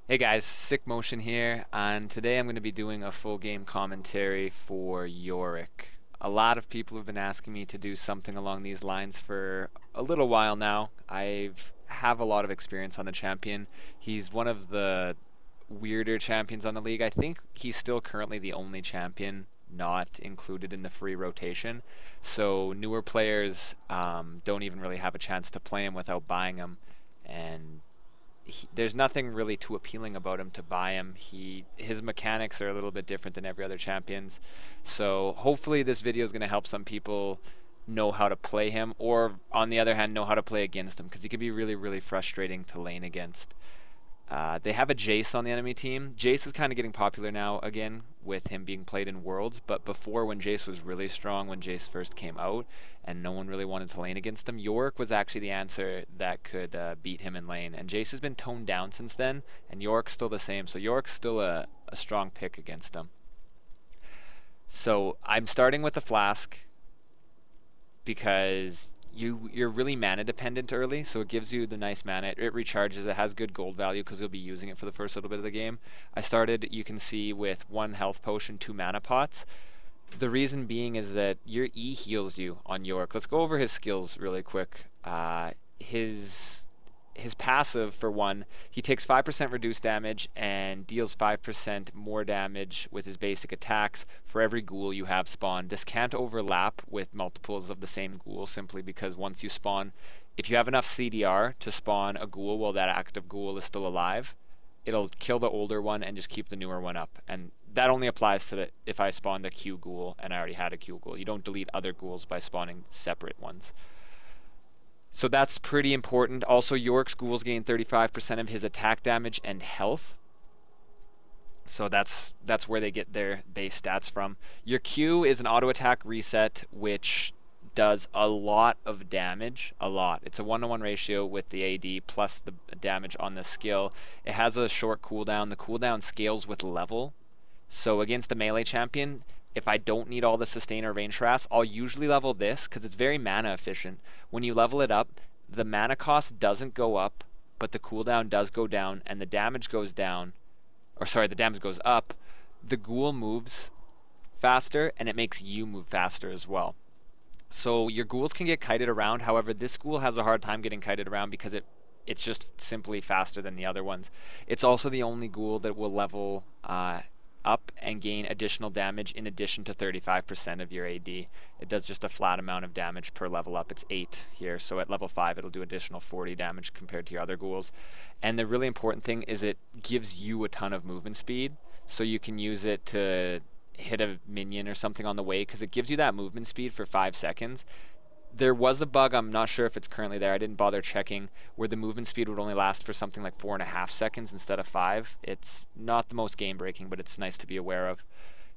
Hey guys, SickMotion here, and today I'm going to be doing a full game commentary for Yorick. A lot of people have been asking me to do something along these lines for a little while now. Have a lot of experience on the champion. He's one of the weirder champions on the league. I think he's still currently the only champion not included in the free rotation. So newer players don't even really have a chance to play him without buying him. And there's nothing really too appealing about him to buy him. His mechanics are a little bit different than every other champions. So hopefully this video is going to help some people know how to play him, or on the other hand, know how to play against him, because he can be really, really frustrating to lane against. They have a Jace on the enemy team. Jace is kind of getting popular now again with him being played in Worlds, but before, when Jace was really strong, when Jace first came out and no one really wanted to lane against him, Yorick was actually the answer that could beat him in lane. And Jace has been toned down since then, and Yorick's still the same, so Yorick's still a strong pick against him. So I'm starting with the Flask because you're really mana dependent early, so it gives you the nice mana. It recharges. It has good gold value because you'll be using it for the first little bit of the game. I started, you can see, with 1 health potion, 2 mana pots. The reason being is that your E heals you on Yorick. Let's go over his skills really quick. His passive, for one, he takes 5% reduced damage and deals 5% more damage with his basic attacks for every ghoul you have spawned. This can't overlap with multiples of the same ghoul, simply because once you spawn, if you have enough CDR to spawn a ghoul while that active ghoul is still alive, it'll kill the older one and just keep the newer one up. And that only applies to if I spawned a Q ghoul and I already had a Q ghoul. You don't delete other ghouls by spawning separate ones. So that's pretty important. Also, Yorick's ghouls gain 35% of his attack damage and health. So that's where they get their base stats from. Your Q is an auto attack reset, which does a lot of damage. A lot. It's a 1-to-1 ratio with the AD plus the damage on the skill. It has a short cooldown. The cooldown scales with level. So against a melee champion, if I don't need all the sustain or range harass, I'll usually level this because it's very mana efficient. When you level it up, the mana cost doesn't go up, but the cooldown does go down, and the damage goes down. Or sorry, the damage goes up. The ghoul moves faster, and it makes you move faster as well. So your ghouls can get kited around. However, this ghoul has a hard time getting kited around because it's just simply faster than the other ones. It's also the only ghoul that will level up and gain additional damage in addition to 35% of your AD. It does just a flat amount of damage per level up. It's 8 here, so at level 5 it'll do additional 40 damage compared to your other ghouls. And the really important thing is it gives you a ton of movement speed, so you can use it to hit a minion or something on the way, because it gives you that movement speed for 5 seconds. There was a bug, I'm not sure if it's currently there, I didn't bother checking, where the movement speed would only last for something like 4.5 seconds instead of 5. It's not the most game breaking, but it's nice to be aware of.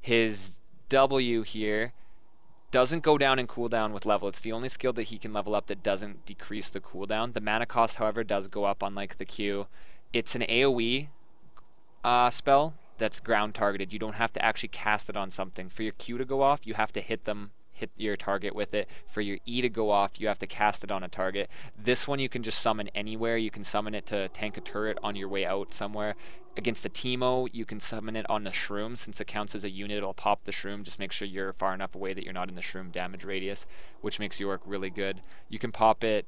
His W here doesn't go down in cooldown with level. It's the only skill that he can level up that doesn't decrease the cooldown. The mana cost, however, does go up, unlike the Q. It's an AoE spell that's ground targeted. You don't have to actually cast it on something. For your Q to go off, you have to hit your target with it. For your E to go off, you have to cast it on a target. This one you can just summon anywhere. You can summon it to tank a turret on your way out somewhere. Against the Teemo, you can summon it on the shroom. Since it counts as a unit, it'll pop the shroom. Just make sure you're far enough away that you're not in the shroom damage radius, which makes Yorick really good. You can pop it,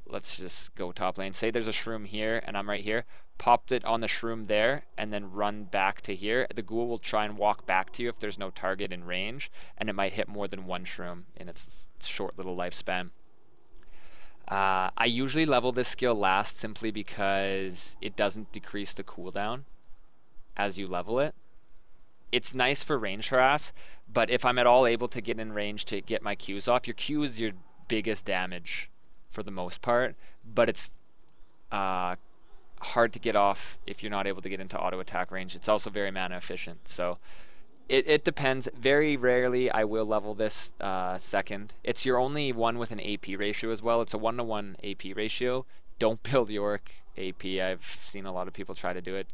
let's just go top lane. Say there's a shroom here and I'm right here. Popped it on the shroom there and then run back to here. The ghoul will try and walk back to you if there's no target in range, and it might hit more than one shroom in its short little lifespan. I usually level this skill last simply because it doesn't decrease the cooldown as you level it. It's nice for range harass, but if I'm at all able to get in range to get my Qs off, your Q is your biggest damage for the most part, but it's hard to get off if you're not able to get into auto attack range. It's also very mana efficient, so it depends. Very rarely I will level this second. It's your only one with an AP ratio as well. It's a 1-to-1 AP ratio. Don't build Yorick AP. I've seen a lot of people try to do it.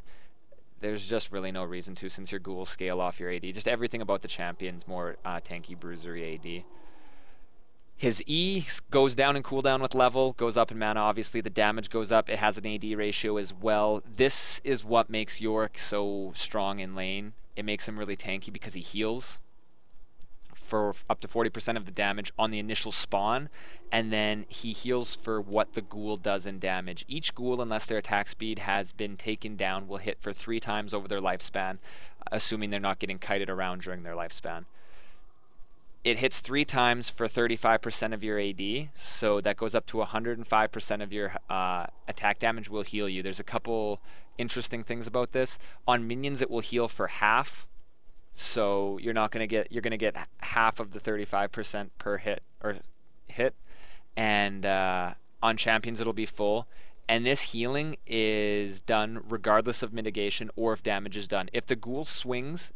There's just really no reason to, since your ghouls scale off your AD. Just everything about the champion's more tanky, bruisery AD. His E goes down in cooldown with level, goes up in mana, obviously. The damage goes up. It has an AD ratio as well. This is what makes Yorick so strong in lane. It makes him really tanky because he heals for up to 40% of the damage on the initial spawn, and then he heals for what the ghoul does in damage. Each ghoul, unless their attack speed has been taken down, will hit for 3 times over their lifespan, assuming they're not getting kited around during their lifespan. It hits 3 times for 35% of your AD, so that goes up to 105% of your attack damage will heal you. There's a couple interesting things about this. On minions, it will heal for half, so you're gonna get half of the 35% per hit, and on champions it'll be full. And this healing is done regardless of mitigation or if damage is done. If the ghoul swings,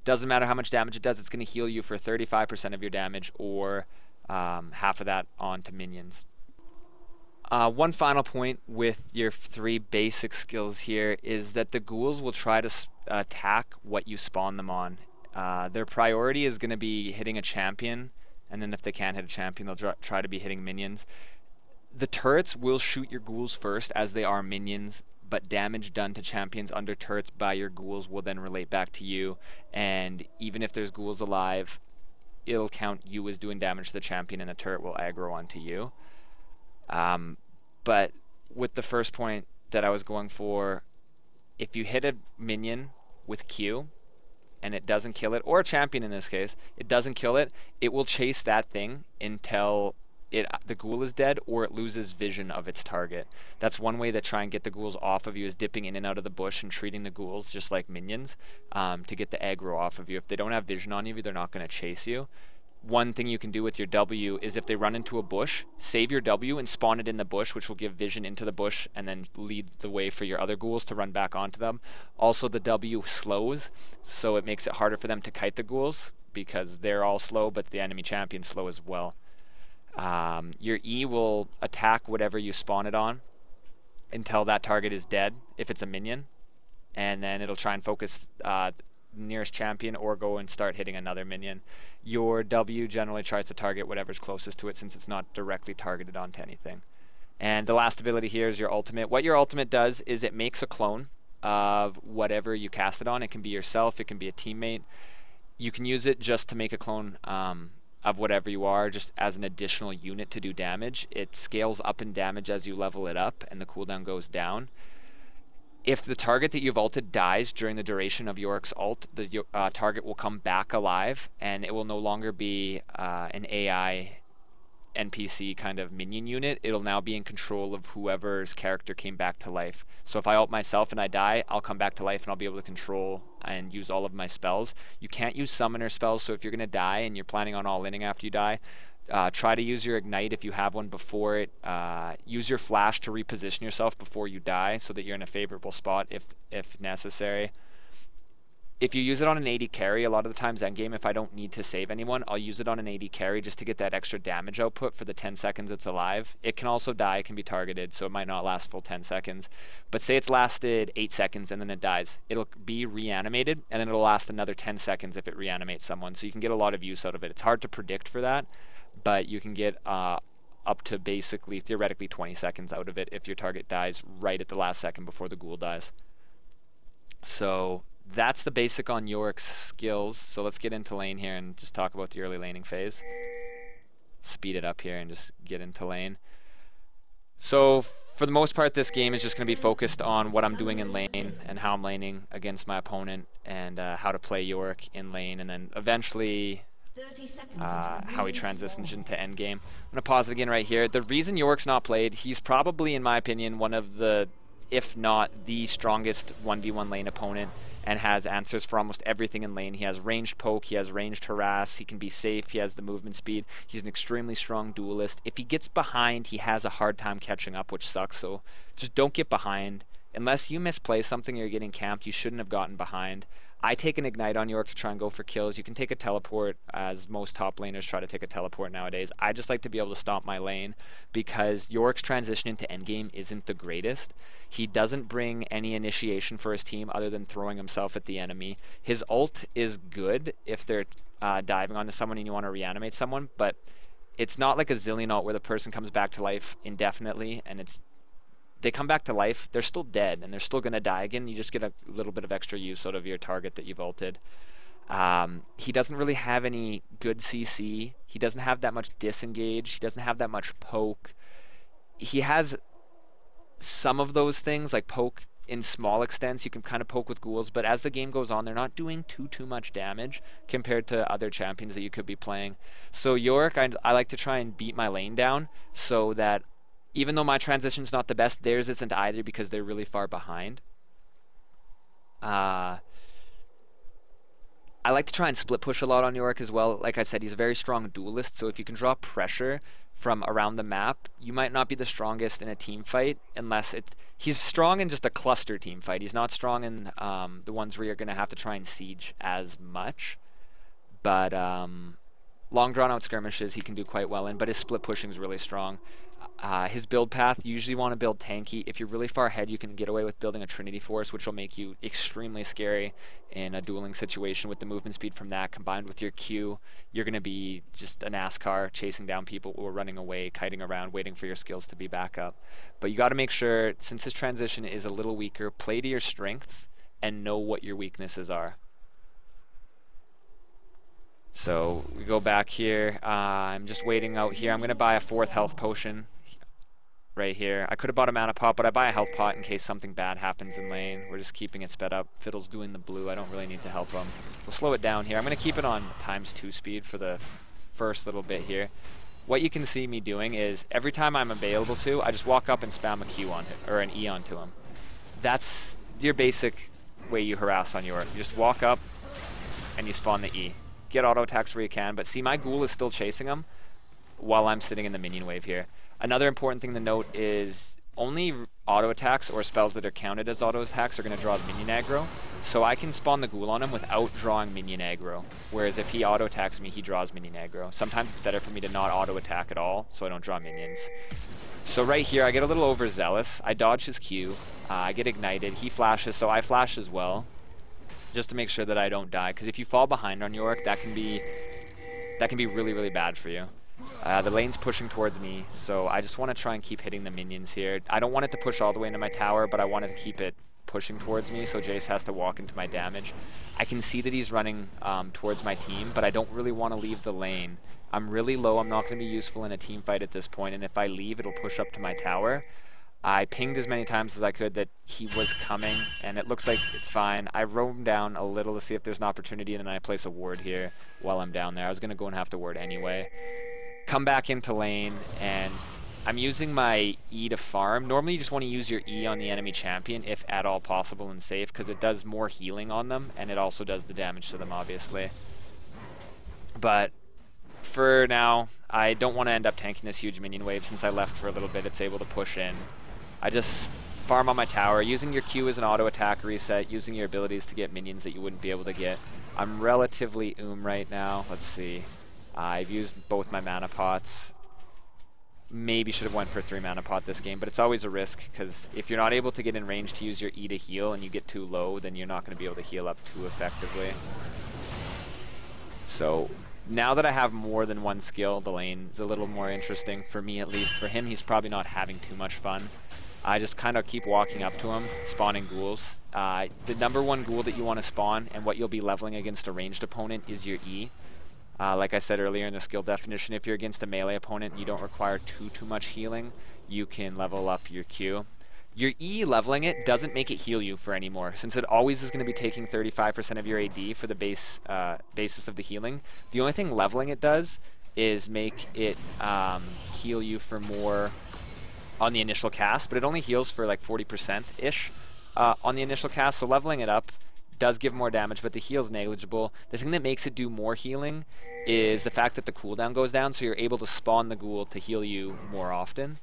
doesn't matter how much damage it does, it's going to heal you for 35% of your damage, or half of that onto minions. One final point with your 3 basic skills here is that the ghouls will try to attack what you spawn them on. Their priority is going to be hitting a champion, and then if they can't hit a champion, they'll try to be hitting minions. The turrets will shoot your ghouls first, as they are minions, but damage done to champions under turrets by your ghouls will then relate back to you, and even if there's ghouls alive, it'll count you as doing damage to the champion, and a turret will aggro onto you. But with the first point that I was going for, if you hit a minion with Q and it doesn't kill it, or a champion in this case, it doesn't kill it, it will chase that thing until the ghoul is dead or it loses vision of its target. That's one way to try and get the ghouls off of you, is dipping in and out of the bush and treating the ghouls just like minions, to get the aggro off of you. If they don't have vision on you, they're not going to chase you. One thing you can do with your W is if they run into a bush, save your W and spawn it in the bush, which will give vision into the bush and then lead the way for your other ghouls to run back onto them. Also, the W slows, so it makes it harder for them to kite the ghouls because they're all slow, but the enemy champion's slow as well. Your E will attack whatever you spawn it on until that target is dead, if it's a minion, and then it'll try and focus nearest champion or go and start hitting another minion. Your W generally tries to target whatever's closest to it, since it's not directly targeted onto anything. And the last ability here is your ultimate. What your ultimate does is it makes a clone of whatever you cast it on. It can be yourself, it can be a teammate. You can use it just to make a clone of whatever you are, just as an additional unit to do damage. It scales up in damage as you level it up, and the cooldown goes down. If the target that you've ulted dies during the duration of Yorick's ult, the target will come back alive, and it will no longer be an AI NPC kind of minion unit. It'll now be in control of whoever's character came back to life. So if I ult myself and I die, I'll come back to life and I'll be able to control and use all of my spells. You can't use summoner spells, so if you're going to die and you're planning on all-inning after you die, try to use your ignite if you have one before it. Use your flash to reposition yourself before you die so that you're in a favorable spot if necessary. If you use it on an AD carry, a lot of the times endgame, if I don't need to save anyone, I'll use it on an AD carry just to get that extra damage output for the 10 seconds it's alive. It can also die, it can be targeted, so it might not last full 10 seconds. But say it's lasted 8 seconds and then it dies. It'll be reanimated, and then it'll last another 10 seconds if it reanimates someone. So you can get a lot of use out of it. It's hard to predict for that, but you can get up to basically, theoretically, 20 seconds out of it if your target dies right at the last second before the ghoul dies. So that's the basic on Yorick's skills. So let's get into lane here and just talk about the early laning phase. Speed it up here and just get into lane. So for the most part, this game is just going to be focused on what I'm doing in lane and how I'm laning against my opponent, and how to play Yorick in lane, and then eventually how he transitions into endgame. I'm going to pause it again right here. The reason Yorick's not played, he's probably, in my opinion, one of the, if not the strongest 1v1 lane opponent, and has answers for almost everything in lane. He has ranged poke, he has ranged harass, he can be safe, he has the movement speed, he's an extremely strong duelist. If he gets behind, he has a hard time catching up, which sucks, so just don't get behind. Unless you misplay something or you're getting camped, you shouldn't have gotten behind. I take an ignite on Yorick to try and go for kills. You can take a teleport, as most top laners try to take a teleport nowadays. I just like to be able to stomp my lane, because Yorick's transition into endgame isn't the greatest. He doesn't bring any initiation for his team other than throwing himself at the enemy. His ult is good if they're diving onto someone and you want to reanimate someone, but it's not like a Zillionaut where the person comes back to life indefinitely, and they come back to life, they're still dead, and they're still going to die again. You just get a little bit of extra use out of your target that you've ulted. He doesn't really have any good CC. He doesn't have that much disengage. He doesn't have that much poke. He has some of those things, like poke in small extents. You can kind of poke with ghouls, but as the game goes on, they're not doing too much damage compared to other champions that you could be playing. So Yorick, I like to try and beat my lane down so that even though my transition's not the best, theirs isn't either because they're really far behind. I like to try and split push a lot on Yorick as well. Like I said, he's a very strong duelist, so if you can draw pressure from around the map, you might not be the strongest in a team fight unless he's strong in just a cluster team fight. He's not strong in the ones where you're going to have to try and siege as much. But long drawn out skirmishes he can do quite well in, but his split pushing is really strong. His build path, you usually want to build tanky. If you're really far ahead, you can get away with building a Trinity Force, which will make you extremely scary in a dueling situation with the movement speed from that combined with your Q. You're going to be just a NASCAR chasing down people or running away, kiting around, waiting for your skills to be back up. But you got to make sure, since this transition is a little weaker, play to your strengths and know what your weaknesses are. So we go back here. I'm just waiting out here. I'm going to buy a 4th health potion right here. I could have bought a mana pot, but I buy a health pot in case something bad happens in lane. We're just keeping it sped up. Fiddle's doing the blue. I don't really need to help him. We'll slow it down here. I'm going to keep it on ×2 speed for the first little bit here. What you can see me doing is every time I'm available to, I just walk up and spam a Q on it, or an E onto him. That's your basic way you harass on Yorick. You just walk up and you spawn the E. Get auto attacks where you can, but see, my ghoul is still chasing him while I'm sitting in the minion wave here. Another important thing to note is only auto attacks or spells that are counted as auto attacks are going to draw minion aggro. So I can spawn the ghoul on him without drawing minion aggro. Whereas if he auto attacks me, he draws minion aggro. Sometimes it's better for me to not auto attack at all, so I don't draw minions. So right here, I get a little overzealous. I dodge his Q. I get ignited. He flashes, so I flash as well, just to make sure that I don't die. Because if you fall behind on Yorick, that can be really, really bad for you. The lane's pushing towards me, so I just want to try and keep hitting the minions here. I don't want it to push all the way into my tower, but I want it to keep it pushing towards me, so Jace has to walk into my damage. I can see that he's running towards my team, but I don't really want to leave the lane. I'm really low. I'm not going to be useful in a team fight at this point, and if I leave, it'll push up to my tower. I pinged as many times as I could that he was coming, and it looks like it's fine. I roam down a little to see if there's an opportunity, and then I place a ward here while I'm down there. I was going to go and have to ward anyway. Come back into lane, and I'm using my E to farm. Normally you just want to use your E on the enemy champion if at all possible and safe, because it does more healing on them, and it also does the damage to them, obviously. But for now, I don't want to end up tanking this huge minion wave. Since I left for a little bit, it's able to push in. I just farm on my tower, using your Q as an auto attack reset, using your abilities to get minions that you wouldn't be able to get. I'm relatively right now. Let's see. I've used both my mana pots. Maybe should have went for 3 mana pot this game, but it's always a risk, because if you're not able to get in range to use your E to heal and you get too low, then you're not going to be able to heal up too effectively. So now that I have more than one skill, the lane is a little more interesting, for me at least. For him, he's probably not having too much fun. I just kind of keep walking up to him, spawning ghouls. The #1 ghoul that you want to spawn and what you'll be leveling against a ranged opponent is your E. Like I said earlier in the skill definition, if you're against a melee opponent and you don't require too much healing, you can level up your Q. Your E leveling it doesn't make it heal you for anymore, since it always is going to be taking 35% of your AD for the basis of the healing. The only thing leveling it does is make it heal you for more on the initial cast, but it only heals for like 40%-ish on the initial cast, so leveling it up does give more damage, but the heal's negligible. The thing that makes it do more healing is the fact that the cooldown goes down, so you're able to spawn the ghoul to heal you more often.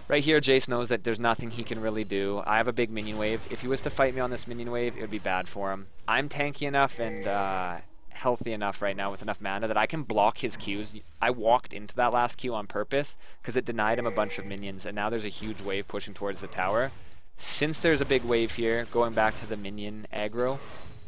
Right here, Jace knows that there's nothing he can really do. I have a big minion wave. If he was to fight me on this minion wave, it would be bad for him. I'm tanky enough and healthy enough right now with enough mana that I can block his Qs. I walked into that last Q on purpose because it denied him a bunch of minions, and now there's a huge wave pushing towards the tower. Since there's a big wave here, going back to the minion aggro,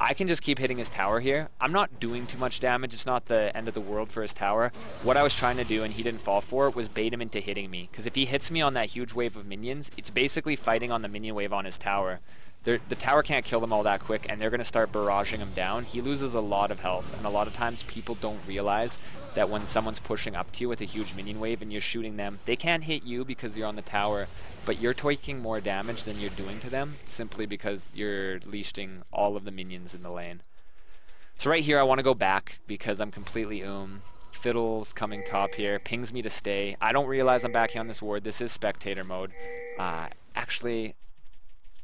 I can just keep hitting his tower here. I'm not doing too much damage. It's not the end of the world for his tower. What I was trying to do, and he didn't fall for it, was bait him into hitting me. Because if he hits me on that huge wave of minions, it's basically fighting on the minion wave on his tower. The tower can't kill them all that quick, and they're going to start barraging him down. He loses a lot of health, and a lot of times people don't realize that when someone's pushing up to you with a huge minion wave and you're shooting them, they can't hit you because you're on the tower, but you're taking more damage than you're doing to them simply because you're leashing all of the minions in the lane. So right here I want to go back because I'm completely Fiddle's coming top here, pings me to stay. I don't realize I'm backing on this ward. This is spectator mode. Actually,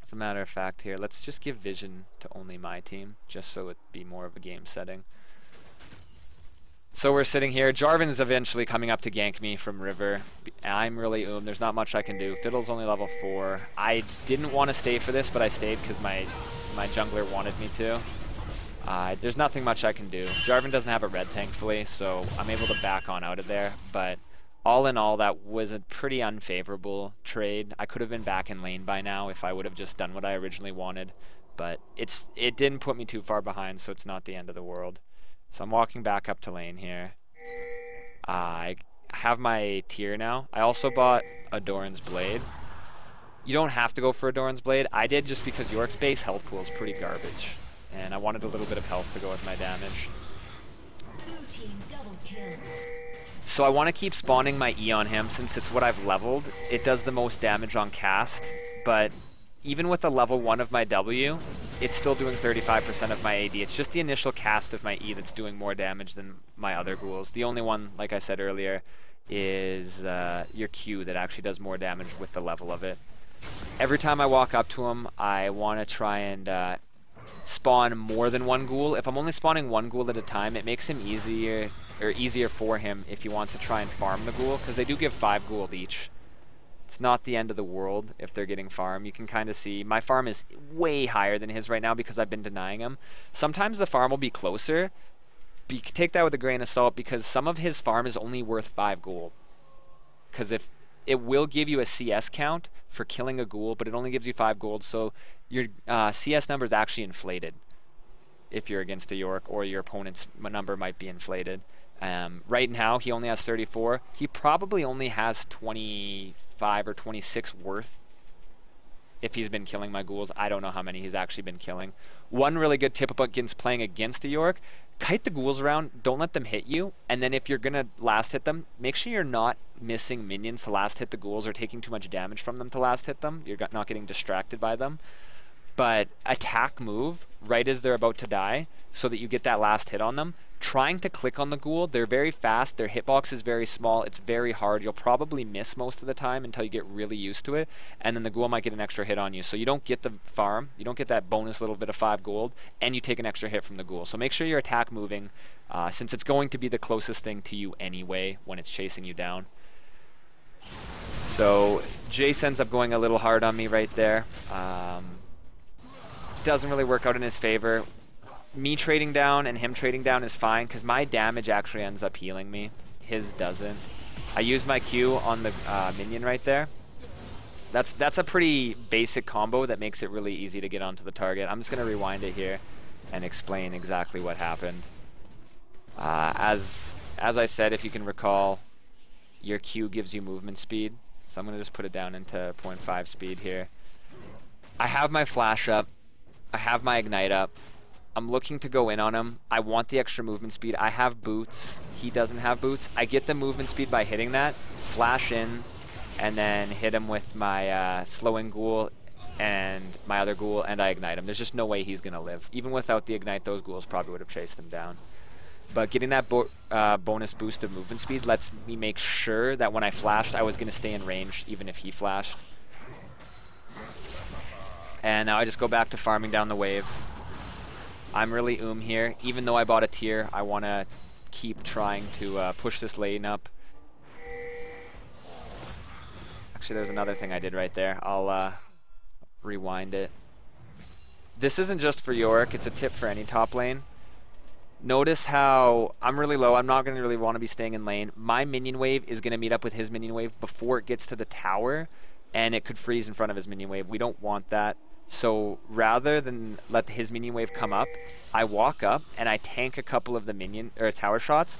as a matter of fact here, let's just give vision to only my team, just so it'd be more of a game setting. So we're sitting here. Jarvan's eventually coming up to gank me from river. I'm really there's not much I can do. Fiddle's only level 4. I didn't want to stay for this, but I stayed because my jungler wanted me to. There's nothing much I can do. Jarvan doesn't have a red, thankfully, so I'm able to back on out of there. But all in all, that was a pretty unfavorable trade. I could have been back in lane by now if I would have just done what I originally wanted. But it didn't put me too far behind, so it's not the end of the world. So I'm walking back up to lane here. I have my tier now. I also bought a Doran's Blade. You don't have to go for a Doran's Blade. I did just because Yorick's base health pool is pretty garbage. And I wanted a little bit of health to go with my damage. So I want to keep spawning my E on him since it's what I've leveled. It does the most damage on cast, but even with a level 1 of my W, it's still doing 35% of my AD. It's just the initial cast of my E that's doing more damage than my other ghouls. The only one, like I said earlier, is your Q that actually does more damage with the level of it. Every time I walk up to him, I want to try and spawn more than one ghoul. If I'm only spawning one ghoul at a time, it makes him easier for him if he wants to try and farm the ghoul, because they do give 5 gold each. It's not the end of the world if they're getting farm. You can kind of see my farm is way higher than his right now because I've been denying him. Sometimes the farm will be closer. Take that with a grain of salt because some of his farm is only worth 5 gold. Because if it will give you a CS count for killing a ghoul, but it only gives you 5 gold, so your CS number is actually inflated if you're against a Yorick, or your opponent's number might be inflated. Right now he only has 34. He probably only has 25 or 26 worth if he's been killing my ghouls. I don't know how many he's actually been killing. One really good tip about playing against a Yorick: kite the ghouls around, don't let them hit you, and then if you're gonna last hit them, make sure you're not missing minions to last hit the ghouls or taking too much damage from them to last hit them. You're not getting distracted by them. But attack move right as they're about to die so that you get that last hit on them. Trying to click on the ghoul, they're very fast, their hitbox is very small, it's very hard. You'll probably miss most of the time until you get really used to it, and then the ghoul might get an extra hit on you. So you don't get the farm, you don't get that bonus little bit of 5 gold, and you take an extra hit from the ghoul. So make sure your attack moving, since it's going to be the closest thing to you anyway when it's chasing you down. So Jace ends up going a little hard on me right there. Doesn't really work out in his favor. Me trading down and him trading down is fine because my damage actually ends up healing me. His doesn't. I use my Q on the minion right there. That's a pretty basic combo that makes it really easy to get onto the target. I'm just going to rewind it here and explain exactly what happened. As I said, if you can recall, your Q gives you movement speed. So I'm going to just put it down into 0.5 speed here. I have my flash up. I have my ignite up. I'm looking to go in on him. I want the extra movement speed. I have boots. He doesn't have boots. I get the movement speed by hitting that, flash in, and then hit him with my slowing ghoul and my other ghoul, and I ignite him. There's just no way he's going to live. Even without the ignite, those ghouls probably would have chased him down. But getting that bonus boost of movement speed lets me make sure that when I flashed, I was going to stay in range, even if he flashed. And now I just go back to farming down the wave. I'm really here. Even though I bought a tier, I want to keep trying to push this lane up. Actually, there's another thing I did right there. I'll rewind it. This isn't just for Yorick, it's a tip for any top lane. Notice how I'm really low. I'm not going to really want to be staying in lane. My minion wave is going to meet up with his minion wave before it gets to the tower, and it could freeze in front of his minion wave. We don't want that. So rather than let his minion wave come up, I walk up and I tank a couple of the minion or tower shots,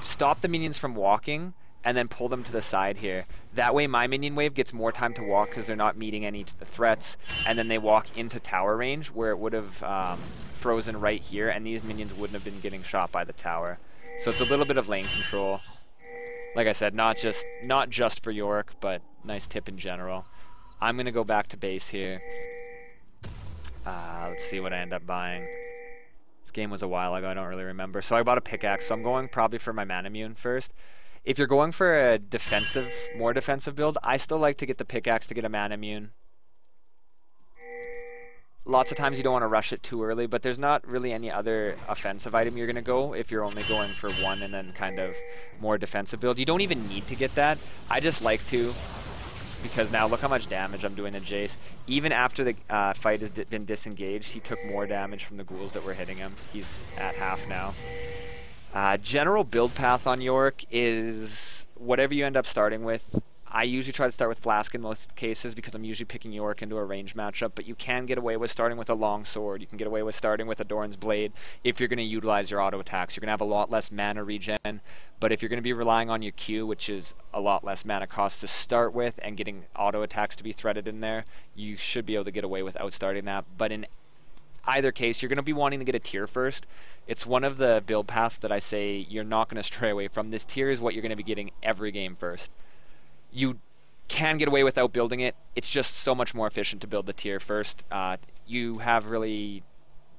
stop the minions from walking, and then pull them to the side here. That way my minion wave gets more time to walk because they're not meeting any threats, and then they walk into tower range where it would have frozen right here, and these minions wouldn't have been getting shot by the tower. So it's a little bit of lane control. Like I said, not just for Yorick, but nice tip in general. I'm going to go back to base here. Let's see what I end up buying. This game was a while ago, I don't really remember. So I bought a pickaxe, so I'm going probably for my Manamune first. If you're going for a more defensive build, I still like to get the pickaxe to get a Manamune. Lots of times you don't want to rush it too early, but there's not really any other offensive item you're going to go if you're only going for one and then kind of more defensive build. You don't even need to get that. I just like to, because now look how much damage I'm doing to Jace. Even after the fight has been disengaged, he took more damage from the ghouls that were hitting him. He's at half now. General build path on Yorick is whatever you end up starting with. I usually try to start with Flask in most cases because I'm usually picking Yorick into a range matchup, but you can get away with starting with a long sword. You can get away with starting with a Doran's Blade if you're going to utilize your auto attacks. You're going to have a lot less mana regen, but if you're going to be relying on your Q, which is a lot less mana cost to start with, and getting auto attacks to be threaded in there, you should be able to get away with outstarting that. But in either case, you're going to be wanting to get a tier first. It's one of the build paths that I say you're not going to stray away from. This tier is what you're going to be getting every game first. You can get away without building it. It's just so much more efficient to build the tier first. You have really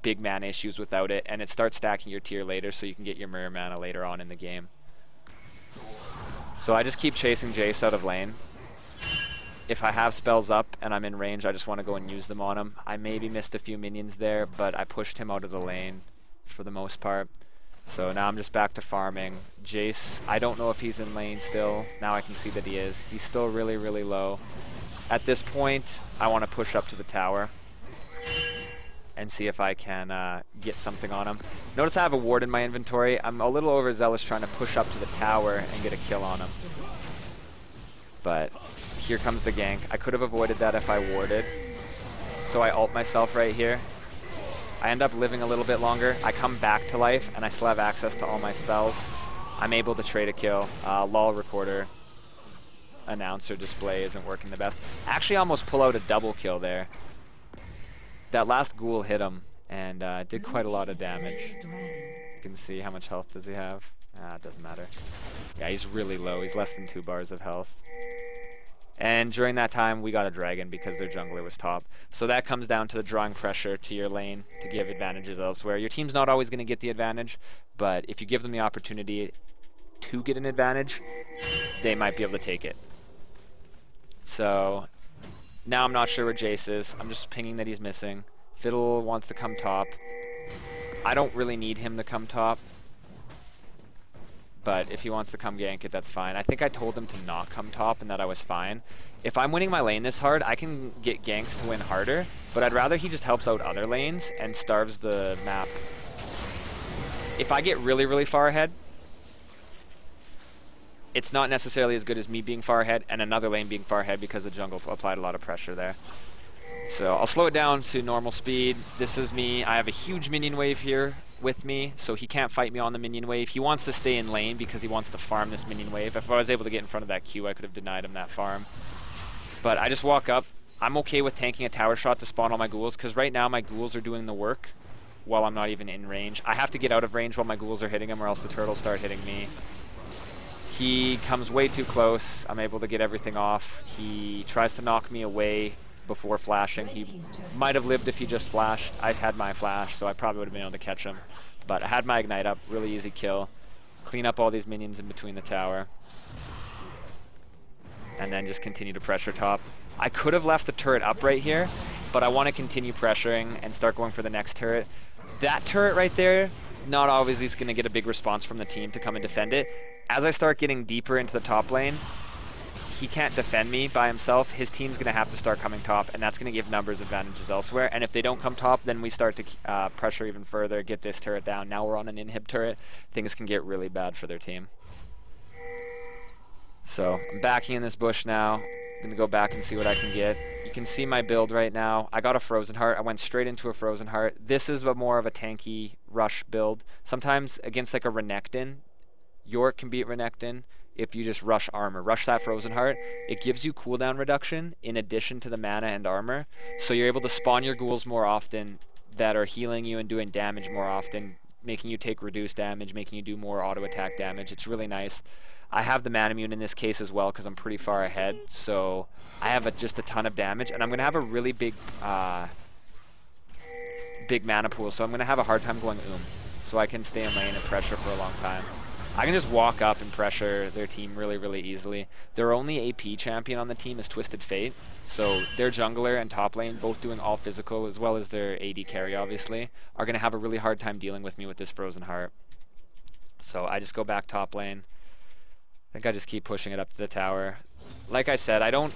big mana issues without it, and it starts stacking your tier later so you can get your mirror mana later on in the game. So I just keep chasing Jace out of lane. If I have spells up and I'm in range, I just want to go and use them on him. I maybe missed a few minions there, but I pushed him out of the lane for the most part. So now I'm just back to farming. Jace, I don't know if he's in lane still. Now I can see that he is. He's still really, really low. At this point, I want to push up to the tower and see if I can get something on him. Notice I have a ward in my inventory. I'm a little overzealous trying to push up to the tower and get a kill on him. But here comes the gank. I could have avoided that if I warded. So I ult myself right here. I end up living a little bit longer. I come back to life, and I still have access to all my spells. I'm able to trade a kill. Lol recorder announcer display isn't working the best. Actually, almost pull out a double kill there. That last ghoul hit him, and did quite a lot of damage. You can see how much health does he have. It doesn't matter. Yeah, he's really low. He's less than 2 bars of health. And during that time, we got a dragon because their jungler was top. So that comes down to the drawing pressure to your lane to give advantages elsewhere. Your team's not always going to get the advantage, but if you give them the opportunity to get an advantage, they might be able to take it. So now I'm not sure where Jace is. I'm just pinging that he's missing. Fiddle wants to come top. I don't really need him to come top, but if he wants to come gank it, that's fine. I think I told him to not come top and that I was fine. If I'm winning my lane this hard, I can get ganks to win harder, but I'd rather he just helps out other lanes and starves the map. If I get really, really far ahead, it's not necessarily as good as me being far ahead and another lane being far ahead because the jungle applied a lot of pressure there. So I'll slow it down to normal speed. This is me. I have a huge minion wave here with me, so he can't fight me on the minion wave. He wants to stay in lane because he wants to farm this minion wave. If I was able to get in front of that Q, I could have denied him that farm. But I just walk up. I'm okay with tanking a tower shot to spawn all my ghouls, because right now my ghouls are doing the work while I'm not even in range. I have to get out of range while my ghouls are hitting him, or else the turtles start hitting me. He comes way too close. I'm able to get everything off. He tries to knock me away before flashing. He might have lived if he just flashed. I had my flash, so I probably would have been able to catch him. But I had my ignite up. Really easy kill. Clean up all these minions in between the tower. And then just continue to pressure top. I could have left the turret up right here, but I want to continue pressuring and start going for the next turret. That turret right there, not always is going to get a big response from the team to come and defend it. As I start getting deeper into the top lane, he can't defend me by himself. His team's going to have to start coming top, and that's going to give numbers advantages elsewhere. And if they don't come top, then we start to pressure even further, get this turret down. Now we're on an inhib turret. Things can get really bad for their team. So I'm backing in this bush now. I'm going to go back and see what I can get. You You can see my build right now. I got a Frozen Heart. I went straight into a Frozen Heart. This is more of a tanky rush build. Sometimes against like a Renekton, Yorick can beat Renekton if you just rush armor. Rush that Frozen Heart. It gives you cooldown reduction in addition to the mana and armor. So you're able to spawn your ghouls more often that are healing you and doing damage more often, making you take reduced damage, making you do more auto attack damage. It's really nice. I have the Manamune in this case as well because I'm pretty far ahead. So I have just a ton of damage, and I'm going to have a really big mana pool. So I'm going to have a hard time going so I can stay in lane and pressure for a long time. I can just walk up and pressure their team really, really easily. Their only AP champion on the team is Twisted Fate. So their jungler and top lane, both doing all physical as well as their AD carry, obviously, are going to have a really hard time dealing with me with this Frozen Heart. So I just go back top lane. I think I just keep pushing it up to the tower. Like I said, I don't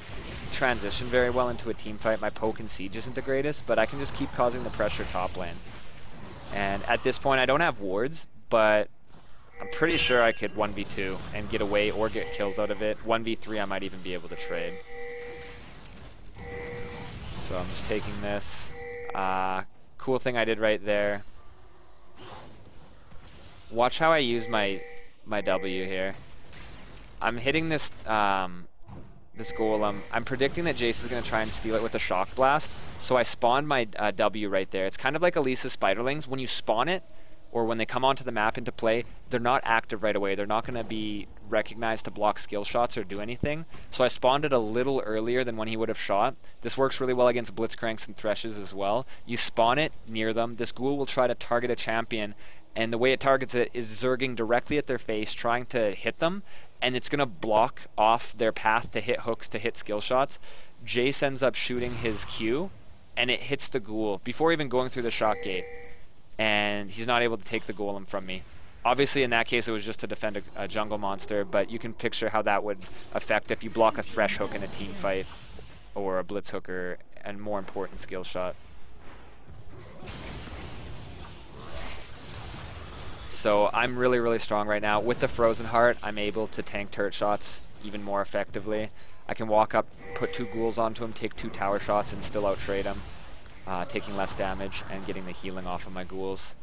transition very well into a team fight. My poke and siege isn't the greatest, but I can just keep causing the pressure top lane. And at this point, I don't have wards, but I'm pretty sure I could 1v2 and get away or get kills out of it. 1v3 I might even be able to trade. So I'm just taking this. Cool thing I did right there. Watch how I use my W here. I'm hitting this this golem. I'm predicting that Jace is going to try and steal it with a shock blast. So I spawned my W right there. It's kind of like Elisa's Spiderlings. When you spawn it, or when they come onto the map into play, they're not active right away. They're not going to be recognized to block skill shots or do anything. So I spawned it a little earlier than when he would have shot. This works really well against Blitzcranks and Threshes as well. You spawn it near them. This ghoul will try to target a champion, and the way it targets it is zerging directly at their face, trying to hit them, and it's going to block off their path to hit hooks, to hit skill shots. Jace ends up shooting his Q, and it hits the ghoul before even going through the shock gate. And he's not able to take the golem from me. Obviously, in that case, it was just to defend a jungle monster, but you can picture how that would affect if you block a Thresh hook in a team fight, or a Blitz hook, or a more important skill shot. So I'm really, really strong right now. With the Frozen Heart, I'm able to tank turret shots even more effectively. I can walk up, put 2 ghouls onto him, take 2 tower shots, and still out-trade him. Taking less damage and getting the healing off of my ghouls.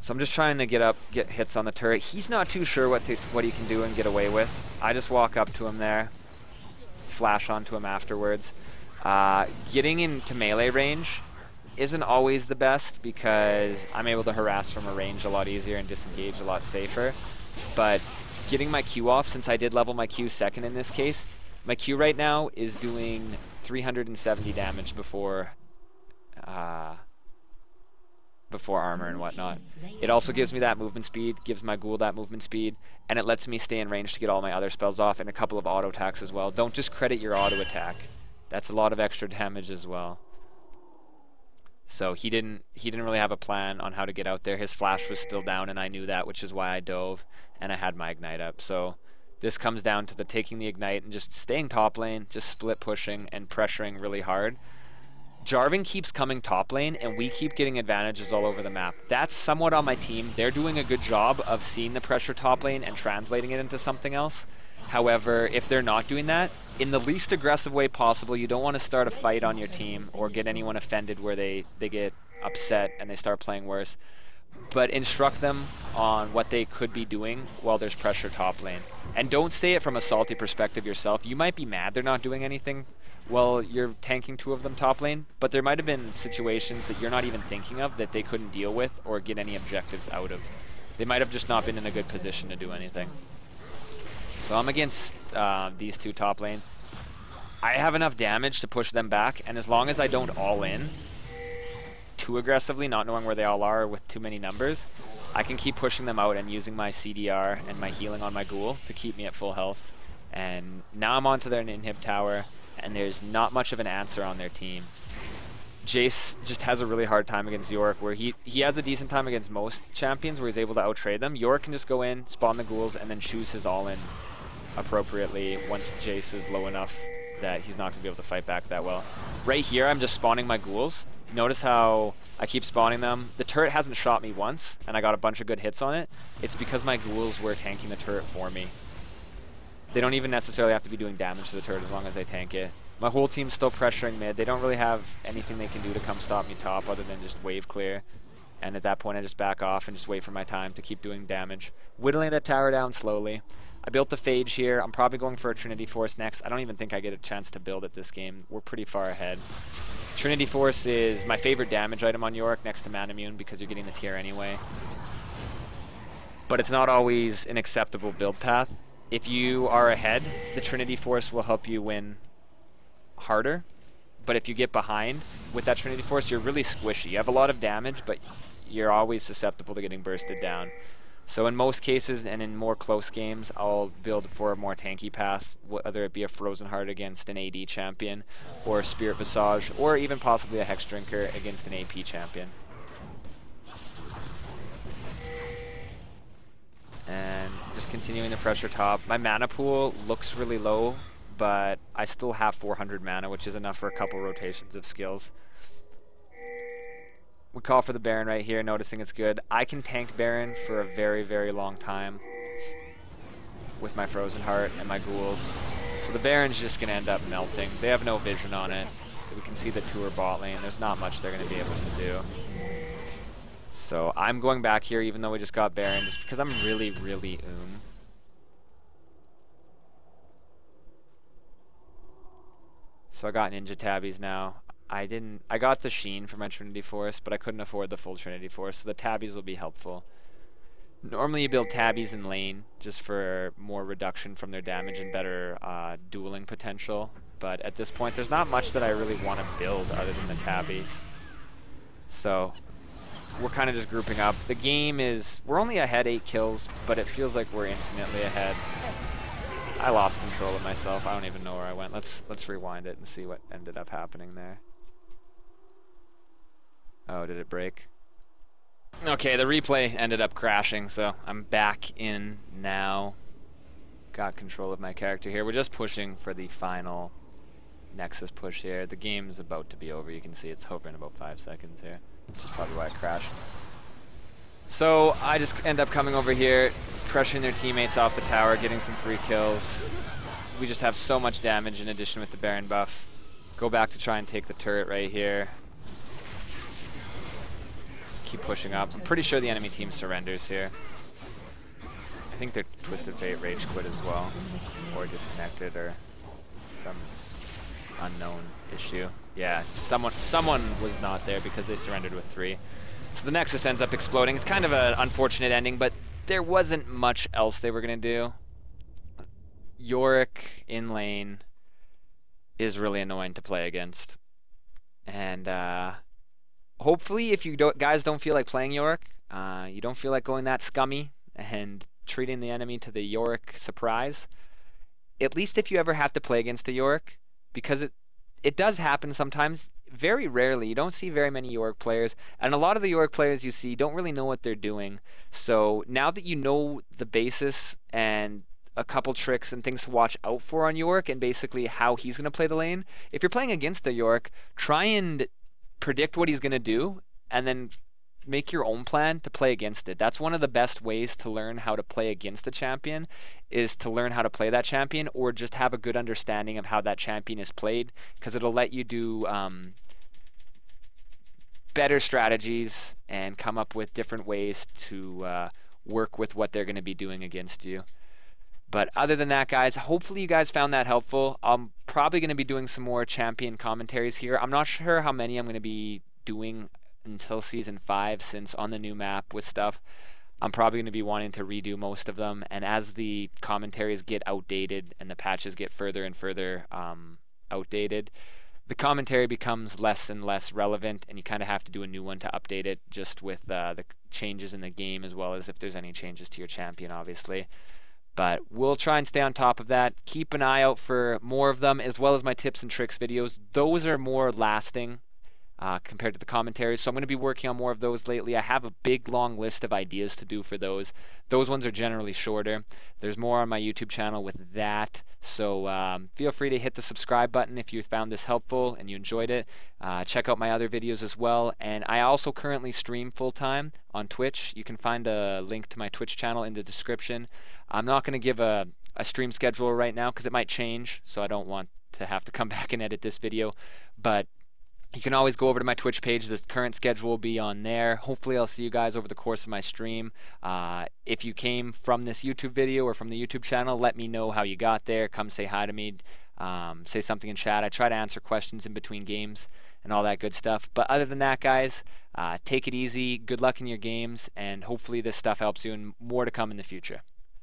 So I'm just trying to get hits on the turret. He's not too sure what he can do and get away with. I just walk up to him there, flash onto him afterwards. Getting into melee range isn't always the best because I'm able to harass from a range a lot easier and disengage a lot safer. But getting my Q off, since I did level my Q second in this case, my Q right now is doing 370 damage before armor and whatnot. It also gives me that movement speed, gives my ghoul that movement speed, and it lets me stay in range to get all my other spells off, and a couple of auto attacks as well. Don't just credit your auto attack. That's a lot of extra damage as well. So he didn't really have a plan on how to get out there. His flash was still down, and I knew that, which is why I dove, and I had my ignite up. So this comes down to taking the ignite and just staying top lane, just split pushing and pressuring really hard. Jarvan keeps coming top lane, and we keep getting advantages all over the map. That's somewhat on my team. They're doing a good job of seeing the pressure top lane and translating it into something else. However, if they're not doing that, in the least aggressive way possible, you don't want to start a fight on your team or get anyone offended where they get upset and they start playing worse. But instruct them on what they could be doing while there's pressure top lane. And don't say it from a salty perspective yourself. You might be mad they're not doing anything while you're tanking 2 of them top lane, but there might have been situations that you're not even thinking of that they couldn't deal with or get any objectives out of. They might have just not been in a good position to do anything. So I'm against these 2 top lane. I have enough damage to push them back, and as long as I don't all in too aggressively, not knowing where they all are with too many numbers, I can keep pushing them out and using my CDR and my healing on my ghoul to keep me at full health. And now I'm onto their inhib tower, and there's not much of an answer on their team. Jace just has a really hard time against Yorick, where he has a decent time against most champions where he's able to outtrade them. Yorick can just go in, spawn the ghouls, and then choose his all-in appropriately once Jace is low enough that he's not going to be able to fight back that well. Right here, I'm just spawning my ghouls. Notice how I keep spawning them. The turret hasn't shot me once, and I got a bunch of good hits on it. It's because my ghouls were tanking the turret for me. They don't even necessarily have to be doing damage to the turret as long as they tank it. My whole team's still pressuring mid. They don't really have anything they can do to come stop me top other than just wave clear. And at that point I just back off and just wait for my time to keep doing damage. Whittling that tower down slowly. I built the Phage here. I'm probably going for a Trinity Force next. I don't even think I get a chance to build it this game. We're pretty far ahead. Trinity Force is my favorite damage item on Yorick next to Manamune because you're getting the tier anyway. But it's not always an acceptable build path. If you are ahead, the Trinity Force will help you win harder. But if you get behind with that Trinity Force, you're really squishy. You have a lot of damage, but you're always susceptible to getting bursted down. So in most cases and in more close games, I'll build for a more tanky path, whether it be a Frozen Heart against an AD champion, or a Spirit Visage, or even possibly a Hex Drinker against an AP champion. And just continuing the pressure top. My mana pool looks really low, but I still have 400 mana, which is enough for a couple rotations of skills. We call for the Baron right here, noticing it's good. I can tank Baron for a very, very long time with my Frozen Heart and my ghouls. So the Baron's just going to end up melting. They have no vision on it. We can see the tour bot lane. There's not much they're going to be able to do. So I'm going back here even though we just got Baron, just because I'm really, really So I got Ninja Tabbies now. I got the Sheen for my Trinity Force, but I couldn't afford the full Trinity Force, so the Tabbies will be helpful. Normally you build Tabbies in lane just for more reduction from their damage and better dueling potential, but at this point there's not much that I really want to build other than the Tabbies. So we're kind of just grouping up. The game is, we're only ahead 8 kills, but it feels like we're infinitely ahead. I lost control of myself. I don't even know where I went. Let's rewind it and see what ended up happening there. Oh, did it break? Okay, the replay ended up crashing, so I'm back in now. Got control of my character here. We're just pushing for the final Nexus push here. The game's about to be over. You can see it's hovering about 5 seconds here, which is probably why it crashed. So I just end up coming over here, pressuring their teammates off the tower, getting some free kills. We just have so much damage in addition with the Baron buff. Go back to try and take the turret right here. Keep pushing up. I'm pretty sure the enemy team surrenders here. I think their Twisted Fate rage quit as well, or disconnected, or some unknown issue. Yeah, someone was not there because they surrendered with 3. So the Nexus ends up exploding. It's kind of an unfortunate ending, but there wasn't much else they were going to do. Yorick in lane is really annoying to play against. And hopefully if you guys don't feel like playing Yorick, you don't feel like going that scummy and treating the enemy to the Yorick surprise, at least if you ever have to play against a Yorick, because it does happen sometimes. Very rarely. You don't see very many Yorick players, and a lot of the Yorick players you see don't really know what they're doing. So now that you know the basis and a couple tricks and things to watch out for on Yorick and basically how he's going to play the lane, if you're playing against a Yorick, try and predict what he's going to do and then make your own plan to play against it. That's one of the best ways to learn how to play against a champion, is to learn how to play that champion, or just have a good understanding of how that champion is played, because it'll let you do better strategies and come up with different ways to work with what they're going to be doing against you. But other than that, guys, hopefully you guys found that helpful. I'm probably going to be doing some more champion commentaries here. I'm not sure how many I'm going to be doing until Season 5, since on the new map with stuff, I'm probably going to be wanting to redo most of them. And as the commentaries get outdated and the patches get further and further outdated, the commentary becomes less and less relevant, and you kind of have to do a new one to update it, just with the changes in the game, as well as if there's any changes to your champion, obviously. But we'll try and stay on top of that. Keep an eye out for more of them, as well as my tips and tricks videos. Those are more lasting compared to the commentaries, so I'm going to be working on more of those lately. I have a big long list of ideas to do for those. Those ones are generally shorter. There's more on my YouTube channel with that, so feel free to hit the subscribe button if you found this helpful and you enjoyed it. Check out my other videos as well, and I also currently stream full-time on Twitch. You can find a link to my Twitch channel in the description. I'm not going to give a a stream schedule right now because it might change, so I don't want to have to come back and edit this video. But you can always go over to my Twitch page. The current schedule will be on there. Hopefully I'll see you guys over the course of my stream. If you came from this YouTube video or from the YouTube channel, let me know how you got there. Come say hi to me. Say something in chat. I try to answer questions in between games and all that good stuff. But other than that, guys, take it easy. Good luck in your games, and hopefully this stuff helps you, and more to come in the future.